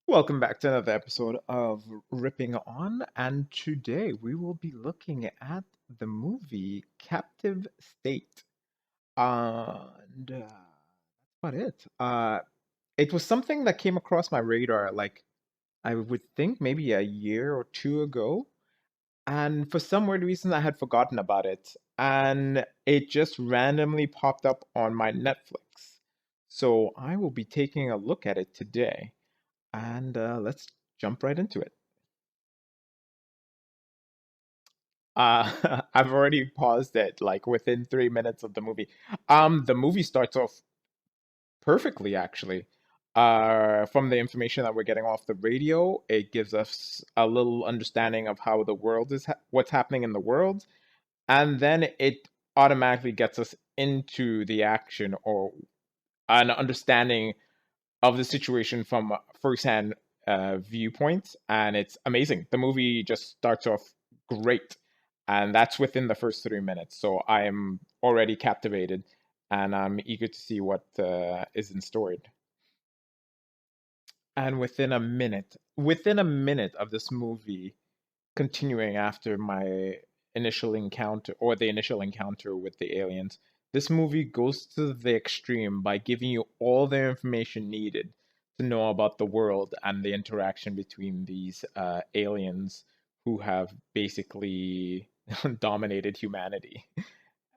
Welcome back to another episode of Ripping On, and today we will be looking at the movie Captive State. And that's about it. It was something that came across my radar, like I would think maybe a year or two ago, and for some weird reason I had forgotten about it, and it just randomly popped up on my Netflix. So I will be taking a look at it today, and let's jump right into it. I've already paused it like within 3 minutes of the movie. The movie starts off perfectly, actually. From the information that we're getting off the radio, it gives us a little understanding of how the world is, what's happening in the world, and then it automatically gets us into the action or an understanding of the situation from a first-hand viewpoint, and it's amazing. The movie just starts off great, and that's within the first 3 minutes. So I am already captivated, and I'm eager to see what is in store. And within a minute of this movie, continuing after my initial encounter or the initial encounter with the aliens, this movie goes to the extreme by giving you all the information needed to know about the world and the interaction between these aliens who have basically dominated humanity.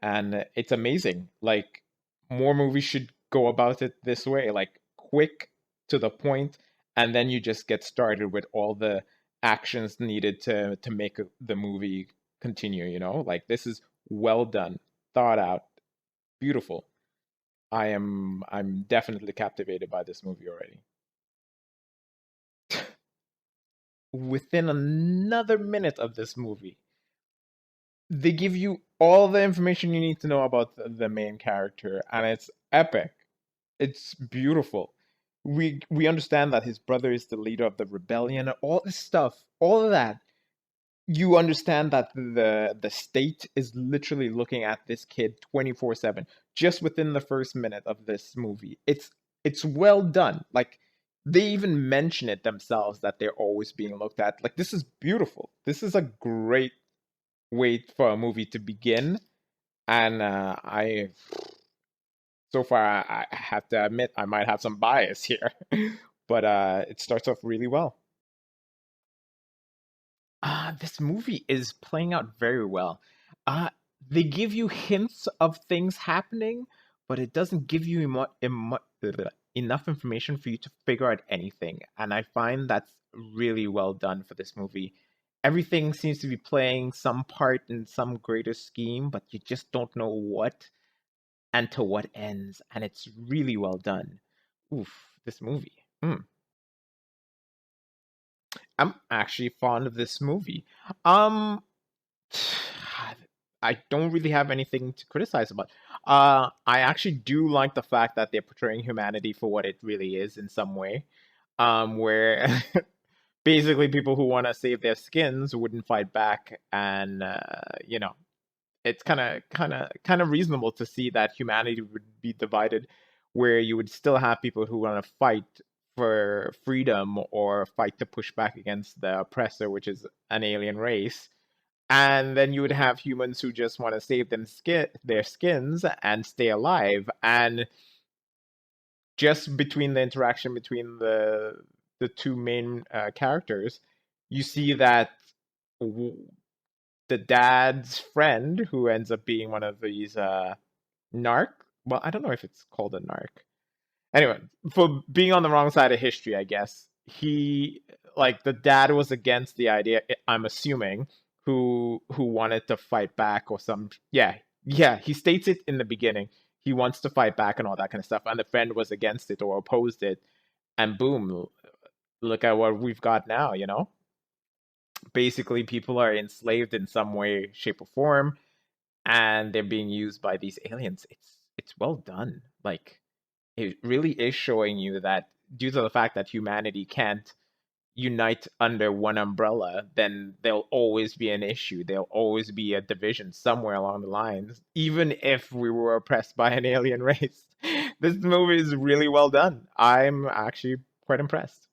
And it's amazing. Like, more movies should go about it this way, like quick to the point, and then you just get started with all the actions needed to make the movie continue, Like, this is well done, thought out, beautiful. I'm definitely captivated by this movie already. Within another minute of this movie, they give you all the information you need to know about the main character, and it's epic. It's beautiful. We understand that his brother is the leader of the rebellion, all this stuff, all of that. You understand that the state is literally looking at this kid 24/7 just within the first minute of this movie. It's well done. Like, they even mention it themselves that they're always being looked at. Like, this is beautiful. This is a great way for a movie to begin, and I so far I have to admit I might have some bias here, but it starts off really well. This movie is playing out very well. Uh, they give you hints of things happening, but it doesn't give you enough information for you to figure out anything. And I find that's really well done for this movie. Everything seems to be playing some part in some greater scheme, but you just don't know what and to what ends. And it's really well done. Oof, this movie. I'm actually fond of this movie. Um, I don't really have anything to criticize about. I actually do like the fact that they're portraying humanity for what it really is in some way. Where basically people who want to save their skins wouldn't fight back, and it's kind of reasonable to see that humanity would be divided, where you would still have people who want to fight for freedom or fight to push back against the oppressor, which is an alien race, and then you would have humans who just want to save their skins and stay alive. And just between the interaction between the two main characters, you see that w- the dad's friend, who ends up being one of these narc. Well, I don't know if it's called a narc. Anyway, for being on the wrong side of history, I guess he, like, the dad was against the idea. I'm assuming who wanted to fight back or some. Yeah, yeah. He states it in the beginning. He wants to fight back and all that kind of stuff, and the friend was against it or opposed it, and boom, look at what we've got now. Basically, people are enslaved in some way, shape, or form, and they're being used by these aliens. It's well done. Like, it really is showing you that due to the fact that humanity can't unite under one umbrella, then there'll always be an issue. There'll always be a division somewhere along the lines, even if we were oppressed by an alien race. This movie is really well done. I'm actually quite impressed.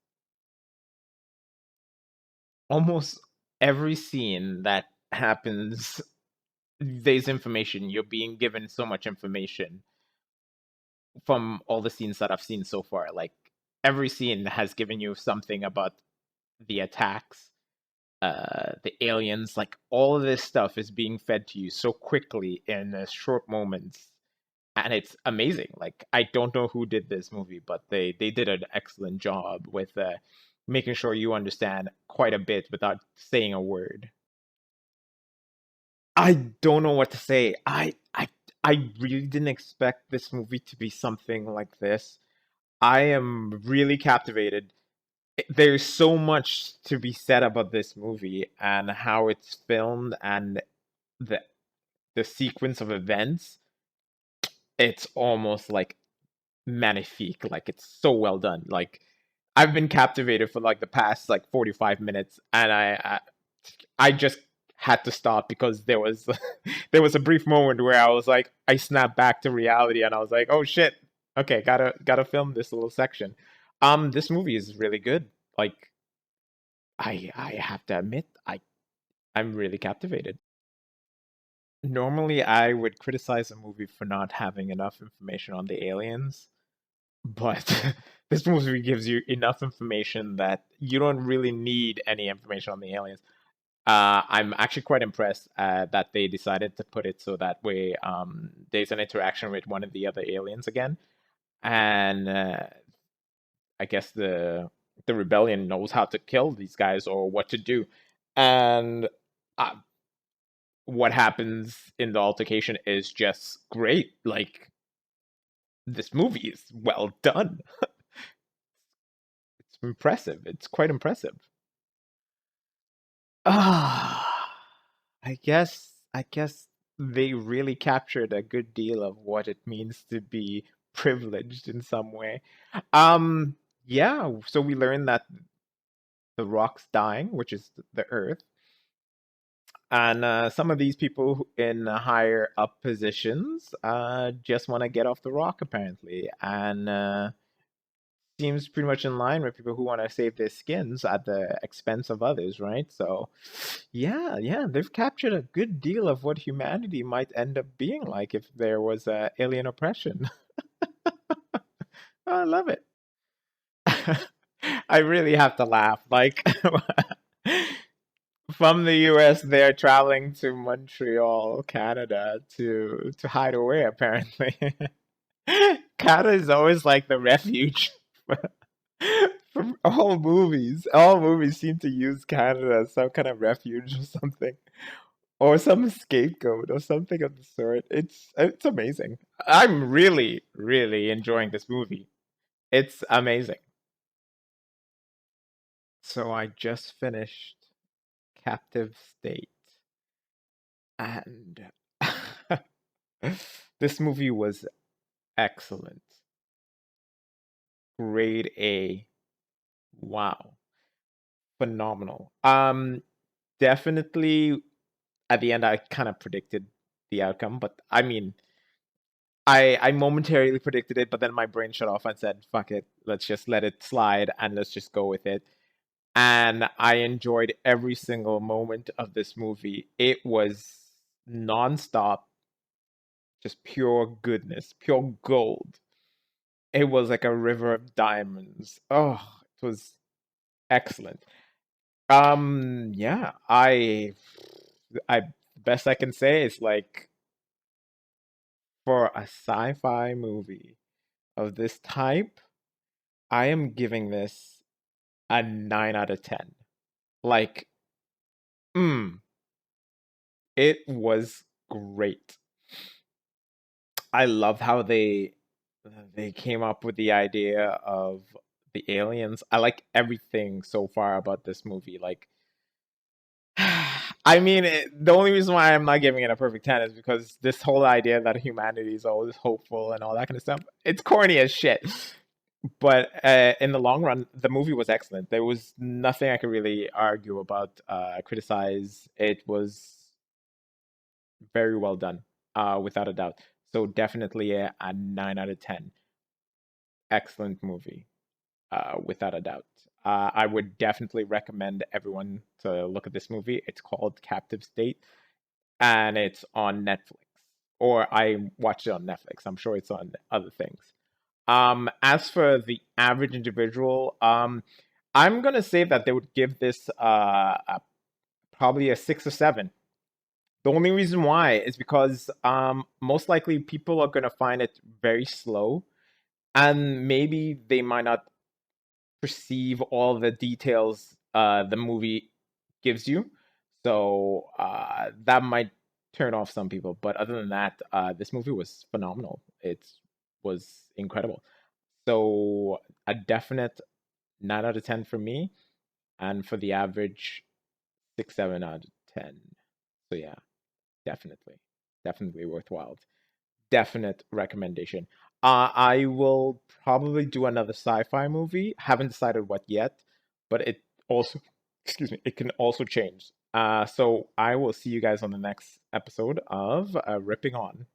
almost every scene that happens, there's information. You're being given so much information from all the scenes that I've seen so far. Like every scene has given you something about the attacks, the aliens, like all of this stuff is being fed to you so quickly in short moments, and it's amazing. Like I don't know who did this movie, but they did an excellent job with making sure you understand quite a bit without saying a word. I don't know what to say. I really didn't expect this movie to be something like this. I am really captivated. There's so much to be said about this movie and how it's filmed and the the sequence of events. It's almost like magnifique. Like it's so well done. Like I've been captivated for like the past like 45 minutes, and I just had to stop because there was there was a brief moment where I was like I snapped back to reality and I was like, "Oh shit. Okay, gotta film this little section." This movie is really good. Like I have to admit, I'm really captivated. Normally I would criticize a movie for not having enough information on the aliens, but this movie gives you enough information that you don't really need any information on the aliens. I'm actually quite impressed that they decided to put it so that way there's an interaction with one of the other aliens again, and I guess the rebellion knows how to kill these guys or what to do, and uh, what happens in the altercation is just great. Like this movie is well done. It's impressive. It's quite impressive. Ah, I guess they really captured a good deal of what it means to be privileged in some way. Um, yeah, so we learned that the rock's dying, which is the Earth, and some of these people in higher up positions just want to get off the rock apparently, and seems pretty much in line with people who want to save their skins at the expense of others, right? So, yeah, yeah, they've captured a good deal of what humanity might end up being like if there was alien oppression. I love it. I really have to laugh. Like, from the US, they're traveling to Montreal, Canada, to hide away. Apparently, Canada is always like the refuge from all movies. All movies seem to use Canada as some kind of refuge or something, or some scapegoat or something of the sort. It's amazing. I'm really, really enjoying this movie. It's amazing. So I just finished Captive State, and this movie was excellent. Grade A. Wow. Phenomenal. Definitely at the end I kind of predicted the outcome, but I mean, I momentarily predicted it, but then my brain shut off and said, "Fuck it, let's just let it slide and let's just go with it." And I enjoyed every single moment of this movie. It was nonstop, just pure goodness, pure gold. It was like a river of diamonds. Oh, it was excellent. Yeah, I best I can say is like for a sci-fi movie of this type, I am giving this a 9 out of 10. Like, mm, it was great. I love how they came up with the idea of the aliens. I like everything so far about this movie. Like, I mean, the only reason why I'm not giving it a perfect 10 is because this whole idea that humanity is always hopeful and all that kind of stuff, it's corny as shit. But in the long run, the movie was excellent. There was nothing I could really argue about, criticize. It was very well done, without a doubt. So definitely a 9 out of 10. Excellent movie, without a doubt. I would definitely recommend everyone to look at this movie. It's called Captive State, and it's on Netflix. Or I watched it on Netflix. I'm sure it's on other things. As for the average individual, I'm gonna say that they would give this probably a 6 or 7. The only reason why is because most likely people are gonna find it very slow, and maybe they might not perceive all the details the movie gives you. So that might turn off some people. But other than that, this movie was phenomenal. It was incredible. So a definite 9 out of 10 for me, and for the average 6, 7 out of 10. So yeah, definitely, definitely worthwhile. Definite recommendation. I will probably do another sci-fi movie. Haven't decided what yet, but it also, excuse me, it can also change. So I will see you guys on the next episode of Ripping On.